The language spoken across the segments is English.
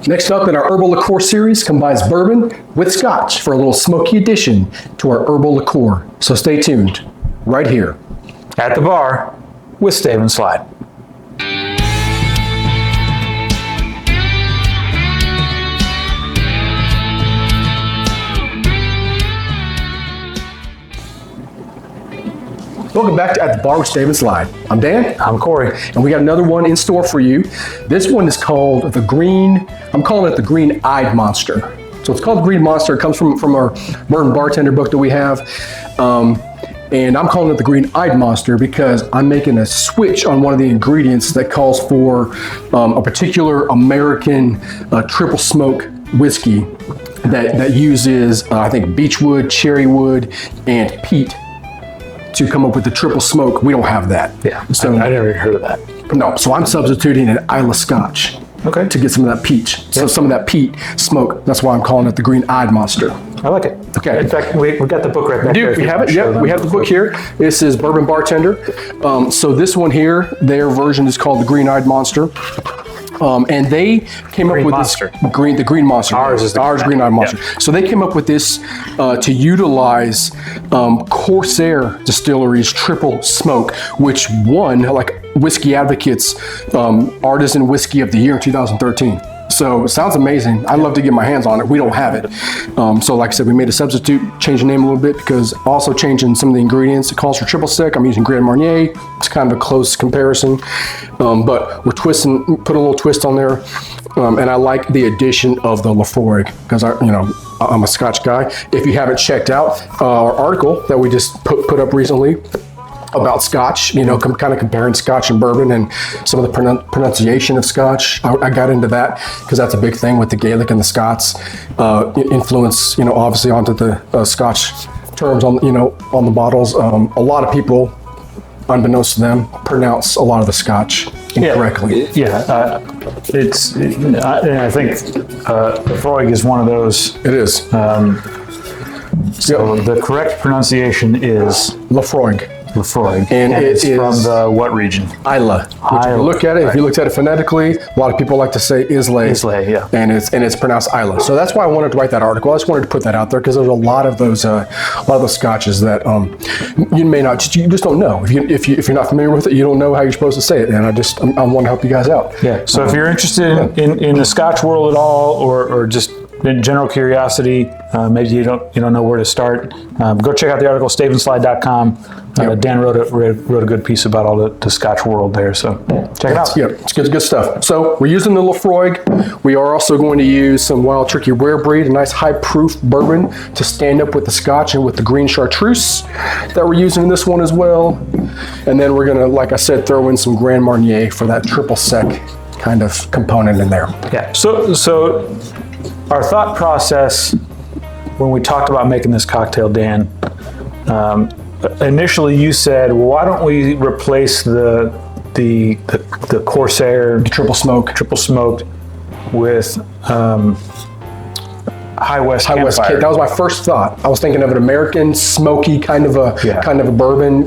Next up in our Herbal Liqueur Series combines bourbon with Scotch for a little smoky addition to our herbal liqueur. So stay tuned right here at the bar with Stave and Slide. Welcome back to At the Bar with Stave and Slide. I'm Dan. I'm Corey. And we got another one in store for you. This one is called the Green, I'm calling it the Green-Eyed Monster. So it's called Green Monster. It comes from our Bourbon Bartender book that we have. And I'm calling it the Green-Eyed Monster because I'm making a switch on one of the ingredients that calls for a particular American triple smoke whiskey that uses, I think, beechwood, cherrywood, and peat to come up with the triple smoke. We don't have that. Yeah, so I never heard of that. No, so I'm substituting an Islay Scotch to get some of that peach. So some of that peat smoke. That's why I'm calling it the Green-Eyed Monster. I like it. Okay. In fact, we got the book right back there. We have it. Yeah, we have the book here. This is Bourbon Bartender. So this one here, their version is called the Green-Eyed Monster. And they came up with the Green Monster. Ours is the Green-Eyed Monster. Yeah. So they came up with this to utilize Corsair Distillery's triple smoke, which won like Whiskey Advocates Artisan Whiskey of the Year in 2013. So it sounds amazing. I'd love to get my hands on it. We don't have it. So like I said, we made a substitute, changed the name a little bit because also changing some of the ingredients. It calls for triple sec. I'm using Grand Marnier. It's kind of a close comparison. But we're twisting, put a little twist on there. And I like the addition of the Laphroaig because I'm a Scotch guy. If you haven't checked out our article that we just put up recently about Scotch, kind of comparing Scotch and bourbon and some of the pronunciation of Scotch. I got into that because that's a big thing with the Gaelic and the Scots influence, obviously onto the Scotch terms on the bottles. A lot of people, unbeknownst to them, pronounce a lot of the Scotch incorrectly. I think Laphroaig is one of those. It is. So the correct pronunciation is Laphroaig. Laphroaig. And it's from the what region? Islay. If you look at it, if you looked at it phonetically, a lot of people like to say Islay. Islay, yeah. And it's pronounced Islay. So that's why I wanted to write that article. I just wanted to put that out there because there's a lot of those scotches that you may not, you just don't know. If you're not familiar with it, you don't know how you're supposed to say it. And I want to help you guys out. Yeah. So if you're interested in the Scotch world at all, or just in general curiosity, maybe you don't know where to start, go check out the article, staveandslide.com. Dan wrote a good piece about all the Scotch world there, so check it out. Yeah, it's good stuff. So we're using the Laphroaig. We are also going to use some Wild Turkey Rare Breed, a nice high-proof bourbon to stand up with the Scotch and with the Green Chartreuse that we're using in this one as well. And then we're going to, like I said, throw in some Grand Marnier for that triple sec kind of component in there. Yeah, so our thought process when we talked about making this cocktail, Dan, initially you said, well, why don't we replace the Corsair triple smoked with High West Campfire? That was my first thought. I was thinking of an American smoky kind of a bourbon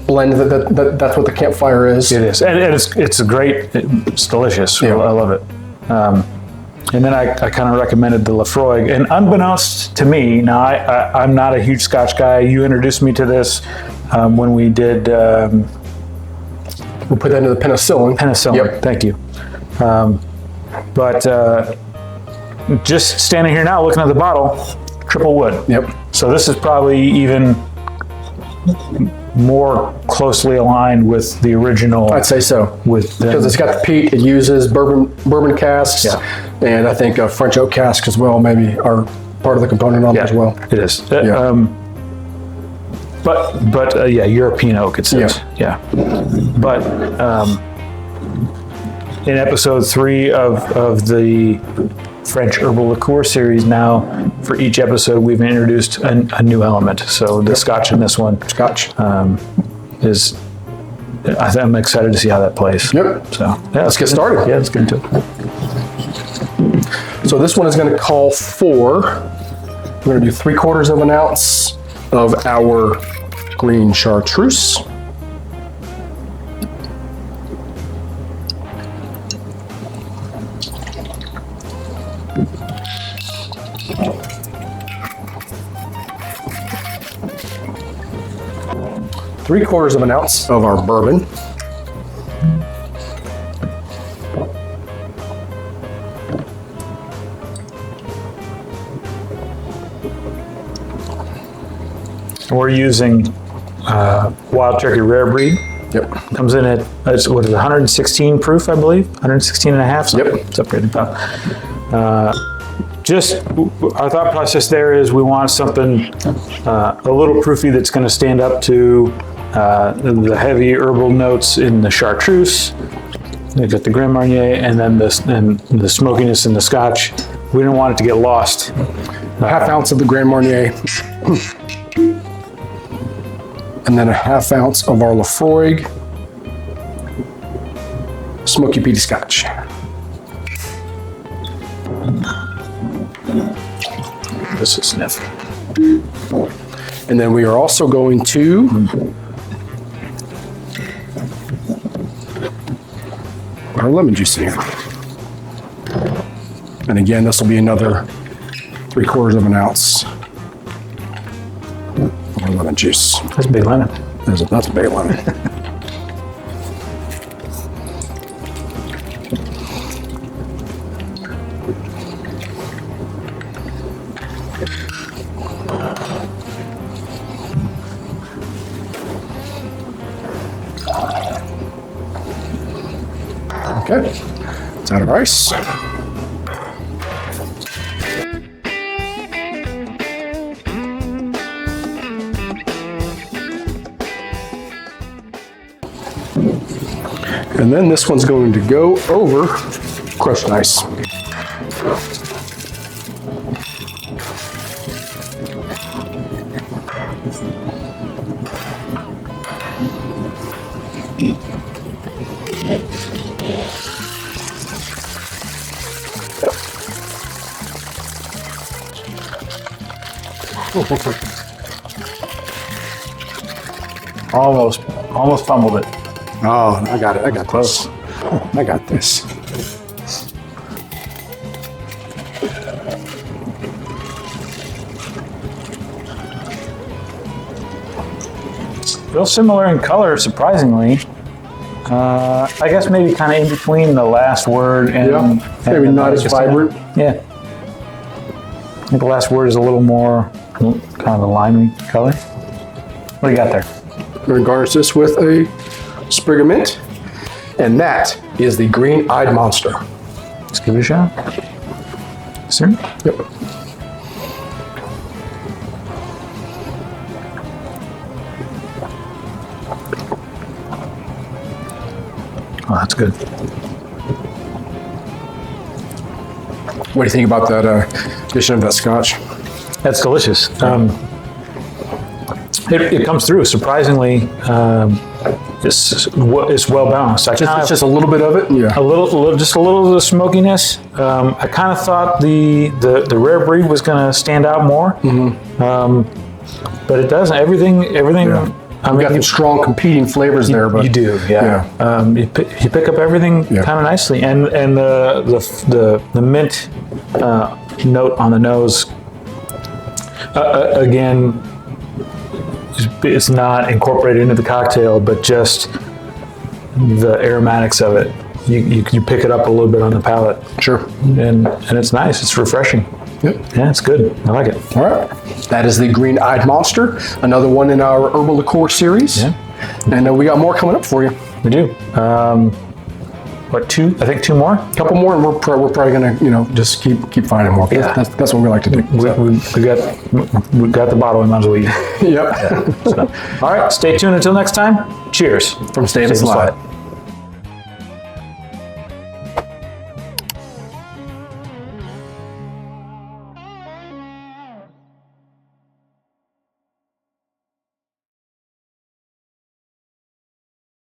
blend. That's what the Campfire is. It is, and it's great. It's delicious. Yeah. I love it. And then I kind of recommended the Laphroaig, and unbeknownst to me, now I'm not a huge Scotch guy. You introduced me to this when we did. We'll put that into the penicillin. Yep. Thank you. But just standing here now, looking at the bottle, triple wood. Yep. So this is probably even more closely aligned with the original. I'd say so. Because it's got the peat. It uses bourbon casks, and I think French oak casks as well. Maybe are part of the component on that as well. It is. But European oak. It says. Yeah. But in episode 3 of the French Herbal Liqueur Series, now for each episode we've introduced a new element. So the Scotch in this one, is. I'm excited to see how that plays. Yep. So let's get started. Yeah, let's get into it. So this one is going to call for. We're going to do 3/4 of an ounce of our Green Chartreuse. 3/4 of an ounce of our bourbon. We're using Wild Turkey Rare Breed. Yep. Comes in at, what is it, 116 proof, I believe? 116 and a half? Yep. It's up here at the top. Just our thought process there is we want something a little proofy that's going to stand up to the heavy herbal notes in the chartreuse. We've got the Grand Marnier and then the smokiness in the Scotch. We don't want it to get lost. Half ounce of the Grand Marnier. And then a half ounce of our Laphroaig Smoky Peaty Scotch. This is sniff. And then we are also going to put our lemon juice in here. And again, this will be another 3/4 of an ounce of our lemon juice. That's a big lemon. That's a big lemon. Okay, it's out of ice. And then this one's going to go over crushed ice. Almost fumbled it. Oh, I got it. I got close. I got this. Real similar in color, surprisingly. I guess maybe kind of in between the last word and Maybe not as vibrant. Yeah. I think the last word is a little more kind of a limey color. What do you got there? We're going to garnish this with a sprig of mint. And that is the green-eyed monster. Let's give it a shot. Sir? Yep. Oh, that's good. What do you think about that addition of that scotch? That's delicious. It comes through surprisingly. It's well balanced. Just a little bit of it. Yeah. Just a little of the smokiness. I kind of thought the rare breed was going to stand out more, but it doesn't. Everything. Yeah. I mean, got some strong competing flavors there, but you do. Yeah. You pick up everything kind of nicely, and the mint note on the nose. Again, it's not incorporated into the cocktail, but just the aromatics of it. You pick it up a little bit on the palate. Sure. And it's nice. It's refreshing. Yep. Yeah, it's good. I like it. All right. That is the Green-Eyed Monster, another one in our Herbal Liqueur Series. Yeah. And we got more coming up for you. We do. What, two? I think two more? A couple more, and we're probably going to, just keep finding more. Yeah. That's what we like to do. We got the bottle, we might as well eat. Yep. Yeah. So, all right. Stay tuned until next time. Cheers. From Stave and Slide.